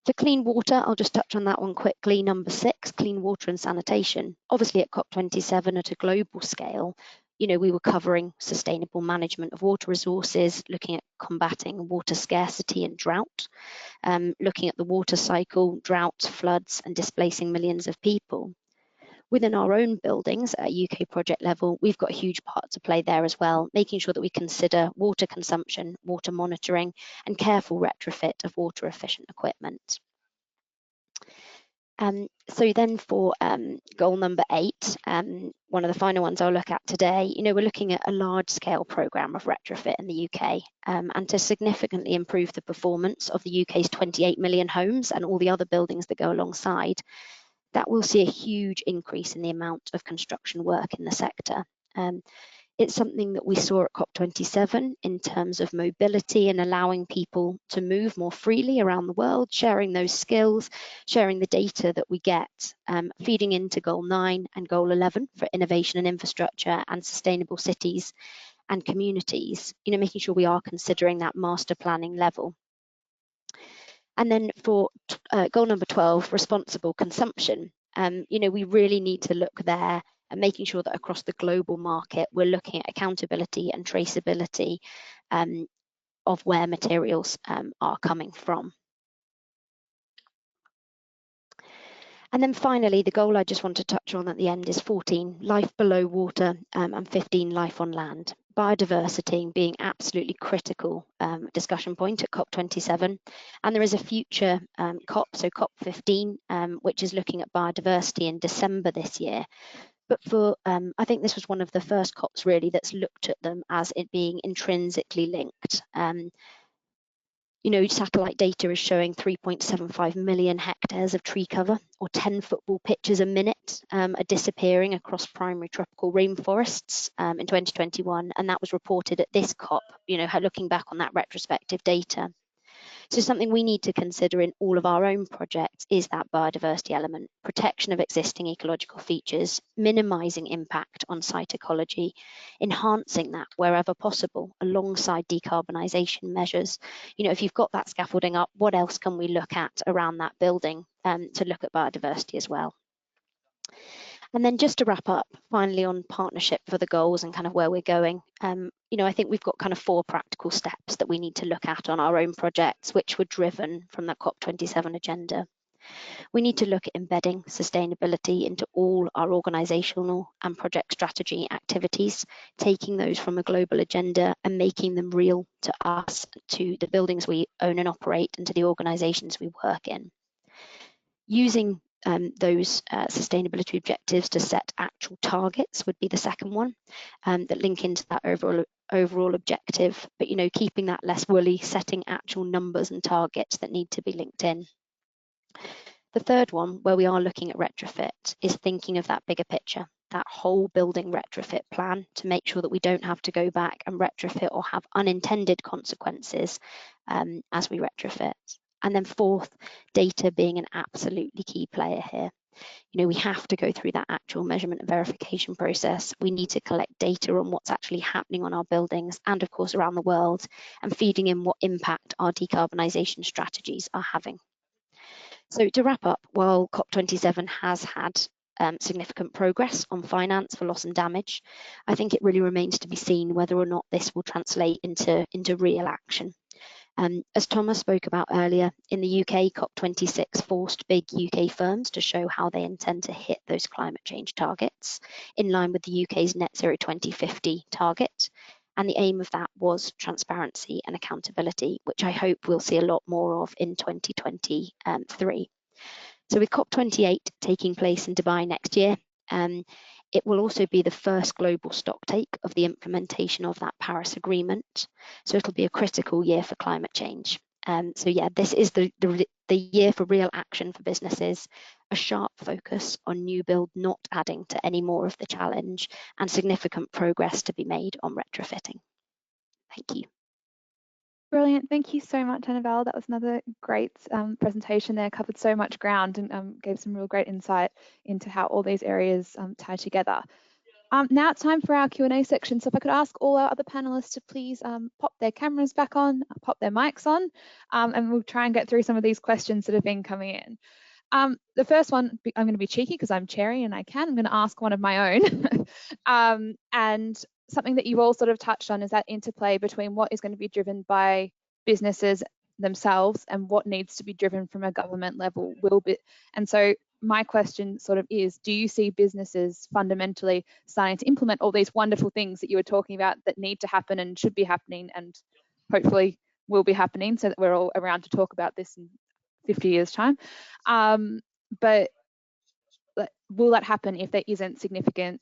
For clean water, I'll just touch on that one quickly. Number 6, clean water and sanitation. Obviously at COP27 at a global scale, you know, we were covering sustainable management of water resources, looking at combating water scarcity and drought, looking at the water cycle, droughts, floods, and displacing millions of people. Within our own buildings at a UK project level, we've got a huge part to play there as well, making sure that we consider water consumption, water monitoring, and careful retrofit of water efficient equipment. So then for goal number 8, one of the final ones I'll look at today, you know, we're looking at a large scale programme of retrofit in the UK and to significantly improve the performance of the UK's 28 million homes and all the other buildings that go alongside. That will see a huge increase in the amount of construction work in the sector. It's something that we saw at COP27 in terms of mobility and allowing people to move more freely around the world, sharing those skills, sharing the data that we get, feeding into Goal 9 and Goal 11 for innovation and infrastructure and sustainable cities and communities, you know, making sure we are considering that master planning level. And then for goal number 12, responsible consumption, you know, we really need to look there and making sure that across the global market, we're looking at accountability and traceability of where materials are coming from. And then finally, the goal I just want to touch on at the end is 14, life below water, and 15, life on land. Biodiversity being absolutely critical discussion point at COP27. And there is a future COP, so COP15, which is looking at biodiversity in December this year. But for, I think this was one of the first COPs really that's looked at them as it being intrinsically linked. You know, satellite data is showing 3.75 million hectares of tree cover, or 10 football pitches a minute, are disappearing across primary tropical rainforests in 2021, and that was reported at this COP, you know, looking back on that retrospective data. So something we need to consider in all of our own projects is that biodiversity element, protection of existing ecological features, minimising impact on site ecology, enhancing that wherever possible alongside decarbonisation measures. You know, if you've got that scaffolding up, what else can we look at around that building to look at biodiversity as well? And then just to wrap up, finally on partnership for the goals and kind of where we're going, you know, I think we've got kind of 4 practical steps that we need to look at on our own projects, which were driven from the COP27 agenda. We need to look at embedding sustainability into all our organisational and project strategy activities, taking those from a global agenda and making them real to us, to the buildings we own and operate, and to the organisations we work in. Using those sustainability objectives to set actual targets would be the second one, that link into that overall objective, but you know, keeping that less woolly, setting actual numbers and targets that need to be linked in. The third one, where we are looking at retrofit, is thinking of that bigger picture, that whole building retrofit plan to make sure that we don't have to go back and retrofit or have unintended consequences as we retrofit. And then fourth, data being an absolutely key player here. You know, we have to go through that actual measurement and verification process. We need to collect data on what's actually happening on our buildings and of course around the world, and feeding in what impact our decarbonisation strategies are having. So to wrap up, while COP27 has had significant progress on finance for loss and damage, I think it really remains to be seen whether or not this will translate into real action. As Thomas spoke about earlier, in the UK, COP26 forced big UK firms to show how they intend to hit those climate change targets in line with the UK's net zero 2050 target. And the aim of that was transparency and accountability, which I hope we'll see a lot more of in 2023. So with COP28 taking place in Dubai next year, it will also be the first global stocktake of the implementation of that Paris Agreement. So it'll be a critical year for climate change. So yeah, this is the year for real action for businesses, a sharp focus on new build not adding to any more of the challenge, and significant progress to be made on retrofitting. Thank you. Brilliant. Thank you so much, Annabel. That was another great presentation there, covered so much ground and gave some real great insight into how all these areas tie together. Now it's time for our Q&A section. So if I could ask all our other panelists to please pop their cameras back on, pop their mics on, and we'll try and get through some of these questions that have been coming in. The first one, I'm going to be cheeky because I'm chairing and I'm going to ask one of my own. And something that you've all sort of touched on is that interplay between what is going to be driven by businesses themselves and what needs to be driven from a government level and so my question sort of is, do you see businesses fundamentally starting to implement all these wonderful things that you were talking about that need to happen and should be happening and hopefully will be happening so that we're all around to talk about this in 50 years time? But will that happen if there isn't significant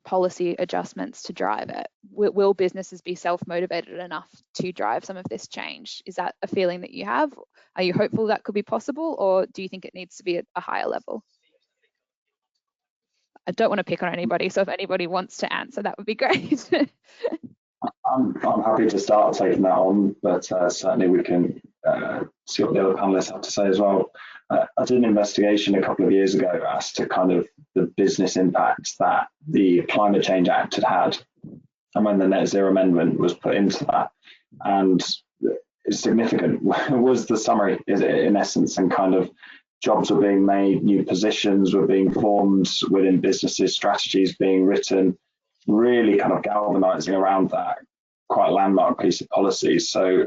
policy adjustments to drive it? Will businesses be self-motivated enough to drive some of this change? Is that a feeling that you have? Are you hopeful that could be possible, or do you think it needs to be at a higher level? I don't want to pick on anybody, so if anybody wants to answer, that would be great. I'm happy to start taking that on, but certainly we can see what the other panelists have to say as well. I did an investigation a couple of years ago as to kind of the business impacts that the Climate Change Act had and when the Net Zero Amendment was put into that. And it's significant was the summary in essence, and kind of jobs were being made, new positions were being formed within businesses, strategies being written, really kind of galvanizing around that quite landmark piece of policy. So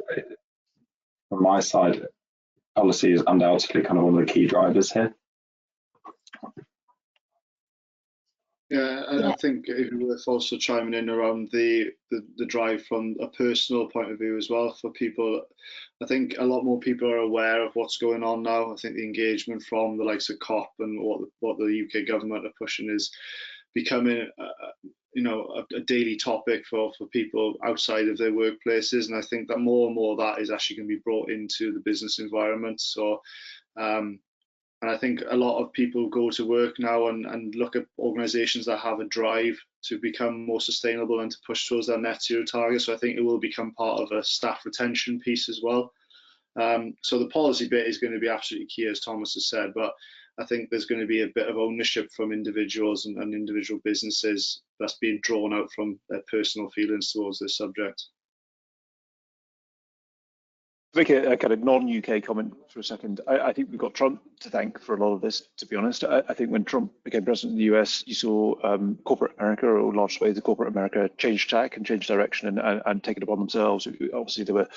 from my side, policy is undoubtedly kind of one of the key drivers here. Yeah, I think it worth also chiming in around the drive from a personal point of view as well for people. I think a lot more people are aware of what's going on now. I think the engagement from the likes of COP and what the UK government are pushing is becoming a daily topic for people outside of their workplaces, and I think that more and more of that is actually going to be brought into the business environment. So and I think a lot of people go to work now and look at organisations that have a drive to become more sustainable and to push towards their net zero targets. So I think it will become part of a staff retention piece as well. So the policy bit is going to be absolutely key, as Thomas has said, but I think there's going to be a bit of ownership from individuals and individual businesses that's being drawn out from their personal feelings towards this subject. To make a kind of non-UK comment for a second, I think we've got Trump to thank for a lot of this, to be honest. I think when Trump became president in the US, you saw corporate America, or large swathes of corporate America, change tack and change direction and take it upon themselves. Obviously, there were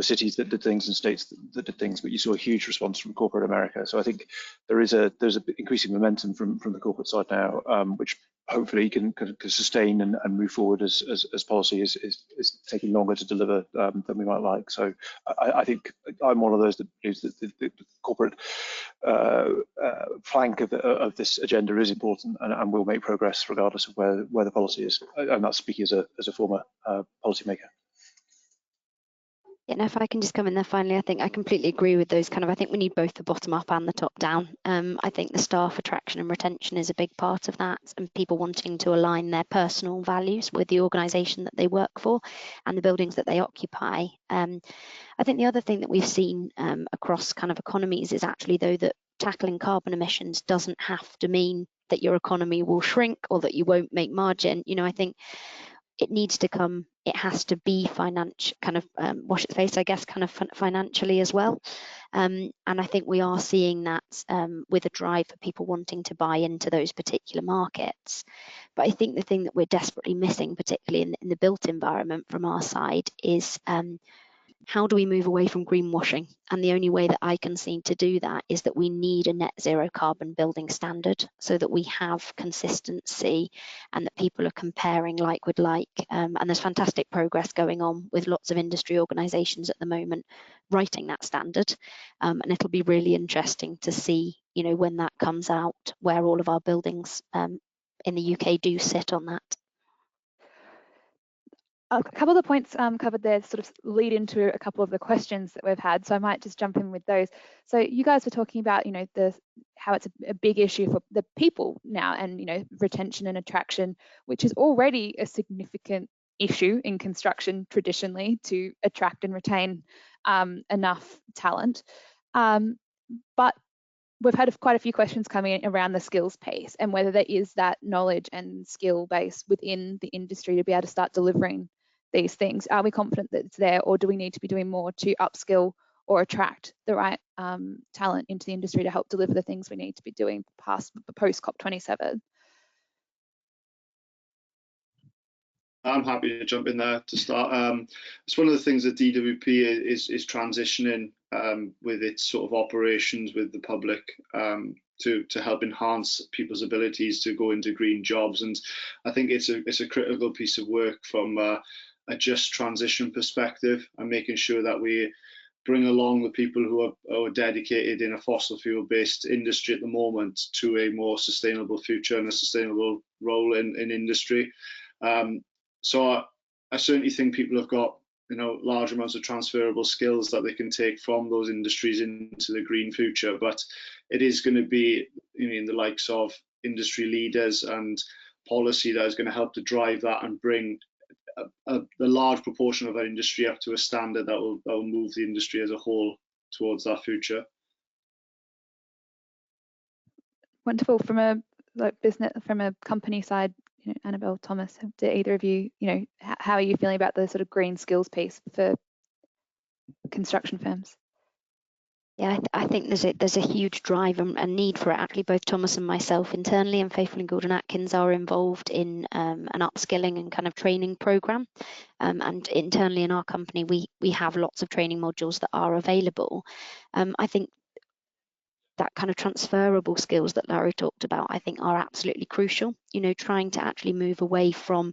cities that did things and states that did things, but you saw a huge response from corporate America. So I think there's a increasing momentum from the corporate side now, which hopefully can sustain and move forward as policy is taking longer to deliver than we might like. So I think I'm one of those that believes that the corporate flank of this agenda is important and will make progress regardless of where the policy is. And that's speaking as a former policymaker. And if I can just come in there finally, I think I completely agree with those I think we need both the bottom up and the top down. I think the staff attraction and retention is a big part of that, and people wanting to align their personal values with the organisation that they work for and the buildings that they occupy. I think the other thing that we've seen across economies is actually, though, that tackling carbon emissions doesn't have to mean that your economy will shrink or that you won't make margin. I think it needs to come, it has to be financial, wash its face, I guess, financially as well. And I think we are seeing that with a drive for people wanting to buy into those particular markets. But I think the thing that we're desperately missing, particularly in the built environment from our side, is how do we move away from greenwashing? And the only way that I can see to do that is that we need a net zero carbon building standard, so that we have consistency and that people are comparing like with like. And there's fantastic progress going on with lots of industry organisations at the moment writing that standard. And it'll be really interesting to see, when that comes out, where all of our buildings in the UK do sit on that. A couple of the points covered there sort of lead into a couple of the questions that we've had, so I might just jump in with those. So you guys were talking about, how it's a big issue for the people now, and retention and attraction, which is already a significant issue in construction traditionally, to attract and retain enough talent. But we've had quite a few questions coming in around the skills piece, and whether there is that knowledge and skill base within the industry to be able to start delivering these things. Are we confident that it's there, or do we need to be doing more to upskill or attract the right talent into the industry to help deliver the things we need to be doing post COP27? I'm happy to jump in there to start. It's one of the things that DWP is transitioning with its sort of operations with the public to help enhance people's abilities to go into green jobs. And I think it's a critical piece of work from a just transition perspective, and making sure that we bring along the people who are dedicated in a fossil fuel based industry at the moment to a more sustainable future and a sustainable role in industry. So I certainly think people have got large amounts of transferable skills that they can take from those industries into the green future, but it is going to be the likes of industry leaders and policy that is going to help to drive that and bring a large proportion of that industry up to a standard that will move the industry as a whole towards that future. Wonderful. From a business, from a company side, Annabel, Thomas, do either of you, how are you feeling about the sort of green skills piece for construction firms? Yeah, I think there's a huge drive and need for it. Actually, both Thomas and myself internally and Faithful+Gould and Atkins are involved in an upskilling and kind of training program. And internally in our company, we have lots of training modules that are available. I think that kind of transferable skills that Lawry talked about, I think, are absolutely crucial. Trying to actually move away from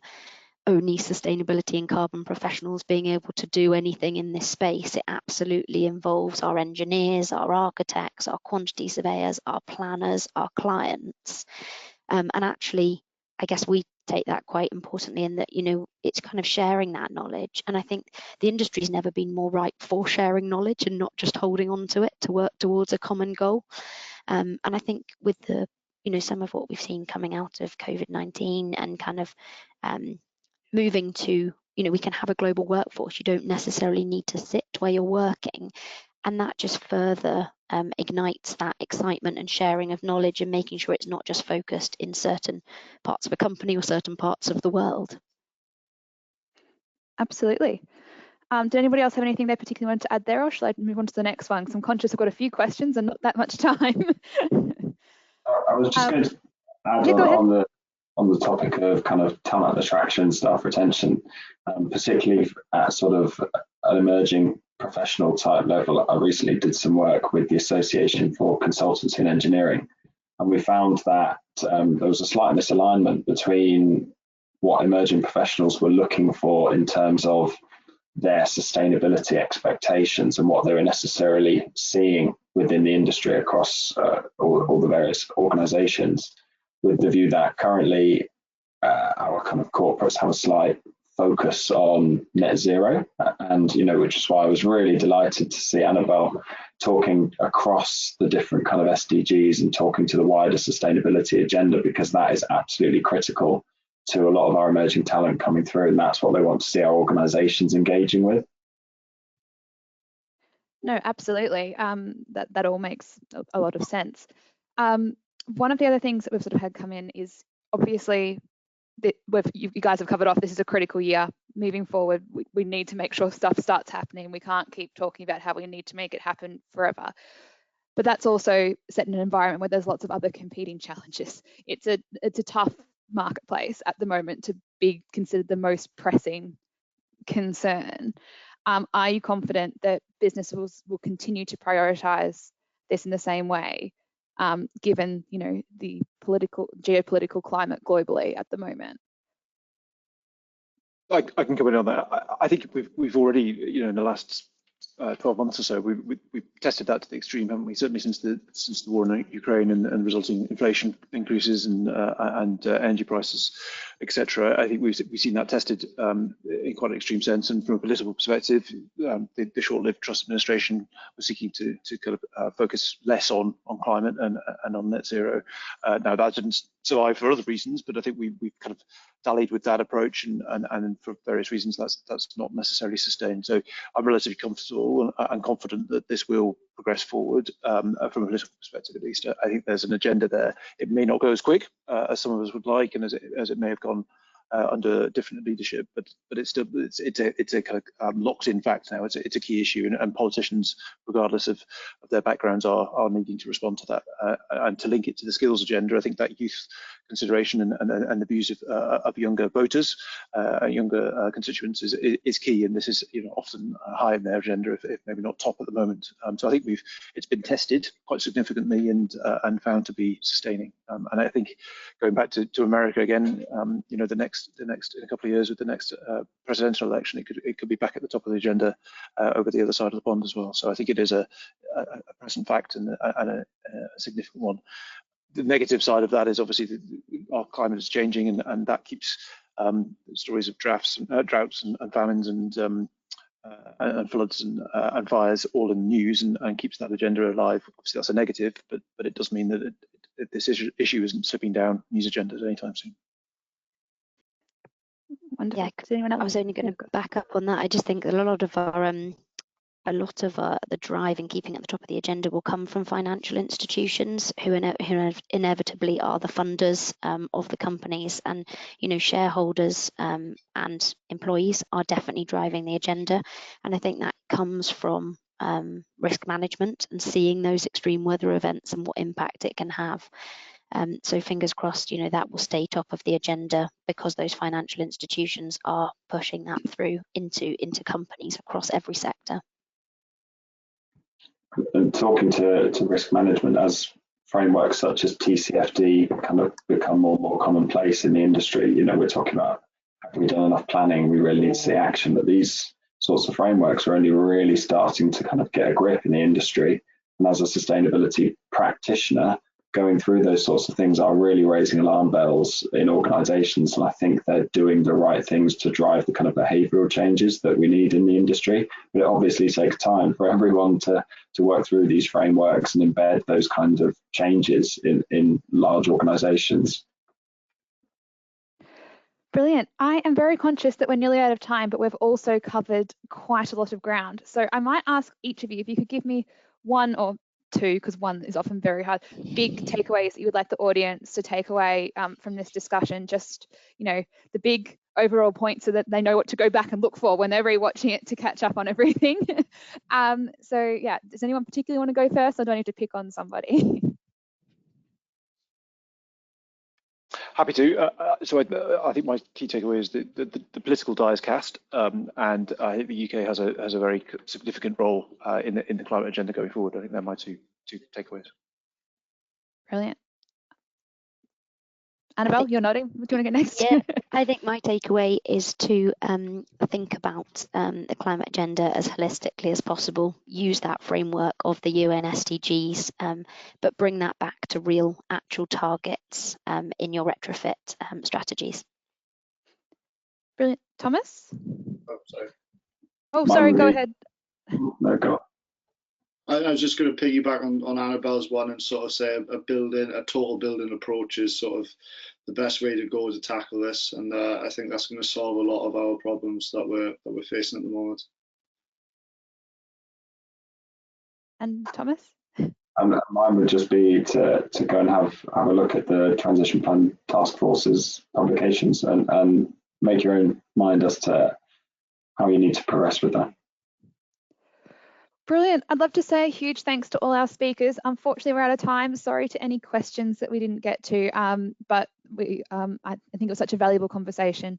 only sustainability and carbon professionals being able to do anything in this space. It absolutely involves our engineers, our architects, our quantity surveyors, our planners, our clients. And actually, I guess we take that quite importantly in that, it's kind of sharing that knowledge. And I think the industry's never been more ripe for sharing knowledge and not just holding on to it to work towards a common goal. And I think with the, some of what we've seen coming out of COVID-19 and kind of moving to, we can have a global workforce. You don't necessarily need to sit where you're working. And that just further ignites that excitement and sharing of knowledge and making sure it's not just focused in certain parts of a company or certain parts of the world. Absolutely. Did anybody else have anything they particularly want to add there, or shall I move on to the next one? Because I'm conscious I've got a few questions and not that much time. I was just going to add on the topic of kind of talent attraction, staff retention, particularly at sort of an emerging professional type level. I recently did some work with the Association for Consultancy and Engineering, and we found that there was a slight misalignment between what emerging professionals were looking for in terms of their sustainability expectations and what they were necessarily seeing within the industry across all the various organisations, with the view that currently our kind of corporates have a slight focus on net zero, and which is why I was really delighted to see Annabel talking across the different kind of SDGs and talking to the wider sustainability agenda, because that is absolutely critical to a lot of our emerging talent coming through, and that's what they want to see our organisations engaging with. No, absolutely. That all makes a lot of sense. One of the other things that we've sort of had come in is obviously that you guys have covered off, this is a critical year. Moving forward, we need to make sure stuff starts happening. We can't keep talking about how we need to make it happen forever. But that's also set in an environment where there's lots of other competing challenges. It's a tough marketplace at the moment to be considered the most pressing concern. Are you confident that businesses will continue to prioritise this in the same way, given the geopolitical climate globally at the moment? I can comment on that. I think we've already, in the last 12 months or so, we've tested that to the extreme, haven't we? Certainly since the war in Ukraine and resulting inflation increases and energy prices, etc. I think we've seen that tested in quite an extreme sense. And from a political perspective, the short-lived Truss administration was seeking to kind of focus less on climate and on net zero. Now that didn't survive for other reasons, but I think we've kind of dallied with that approach, and for various reasons that's not necessarily sustained. So I'm relatively comfortable and confident that this will progress forward from a political perspective, at least. I think there's an agenda there. It may not go as quick as some of us would like, and as it may have gone under different leadership, but it's a kind of locked-in fact now. It's a key issue, and politicians, regardless of their backgrounds, are needing to respond to that. And to link it to the skills agenda, I think that youth consideration and the views of younger voters, younger constituents is key, and this is often high in their agenda, if maybe not top at the moment. So I think it's been tested quite significantly and found to be sustaining. And I think going back to America again, the next in a couple of years with the next presidential election, it could be back at the top of the agenda over the other side of the pond as well. So I think it is a present fact and a significant one. The negative side of that is obviously our climate is changing, and that keeps stories of droughts and famines and floods and fires all in the news and keeps that agenda alive. Obviously that's a negative, but it does mean that this issue isn't slipping down news agendas anytime soon. Wonderful. Yeah, Does anyone else? I was only going to back up on that. I just think that a lot of the drive in keeping at the top of the agenda will come from financial institutions who inevitably are the funders of the companies, and shareholders and employees are definitely driving the agenda. And I think that comes from risk management and seeing those extreme weather events and what impact it can have. So fingers crossed, that will stay top of the agenda, because those financial institutions are pushing that through into companies across every sector. And talking to risk management, as frameworks such as TCFD kind of become more and more commonplace in the industry, we're talking about, have we done enough planning? We really need to see action. But these sorts of frameworks are only really starting to kind of get a grip in the industry. And as a sustainability practitioner, going through those sorts of things are really raising alarm bells in organisations, and I think they're doing the right things to drive the kind of behavioural changes that we need in the industry. But it obviously takes time for everyone to work through these frameworks and embed those kinds of changes in large organisations. Brilliant. I am very conscious that we're nearly out of time, but we've also covered quite a lot of ground. So I might ask each of you if you could give me one or two, because one is often very hard, big takeaways that you would like the audience to take away from this discussion, just the big overall points, so that they know what to go back and look for when they're rewatching it to catch up on everything. So yeah, does anyone particularly want to go first? I don't need to pick on somebody. Happy to. So I think my key takeaway is that the political die is cast, and I think the UK has a very significant role in the climate agenda going forward. I think they're my two takeaways. Brilliant. Annabel, you're nodding. Do you want to go next? Yeah, I think my takeaway is to think about the climate agenda as holistically as possible. Use that framework of the UN SDGs, but bring that back to real, actual targets in your retrofit strategies. Brilliant. Thomas? Oh, sorry. Oh, sorry, go ahead. No, go on. I was just going to piggyback on Annabel's one and sort of say a total building approach is sort of the best way to go to tackle this, and I think that's going to solve a lot of our problems that we're facing at the moment. And Thomas? Mine would just be to go and have a look at the Transition Plan Task Force's publications and make your own mind as to how you need to progress with that. Brilliant. I'd love to say a huge thanks to all our speakers. Unfortunately, we're out of time. Sorry to any questions that we didn't get to, but I think it was such a valuable conversation.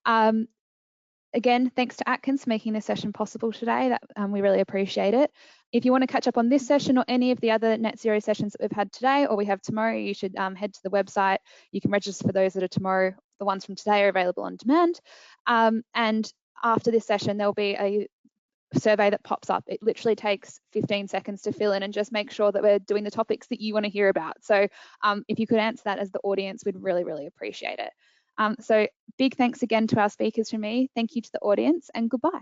Again, thanks to Atkins for making this session possible today. We really appreciate it. If you want to catch up on this session or any of the other net zero sessions that we've had today or we have tomorrow, you should head to the website. You can register for those that are tomorrow. The ones from today are available on demand. And after this session, there'll be a survey that pops up. It literally takes 15 seconds to fill in and just make sure that we're doing the topics that you want to hear about. So if you could answer that as the audience, we'd really, really appreciate it. So big thanks again to our speakers from me. Thank you to the audience and goodbye.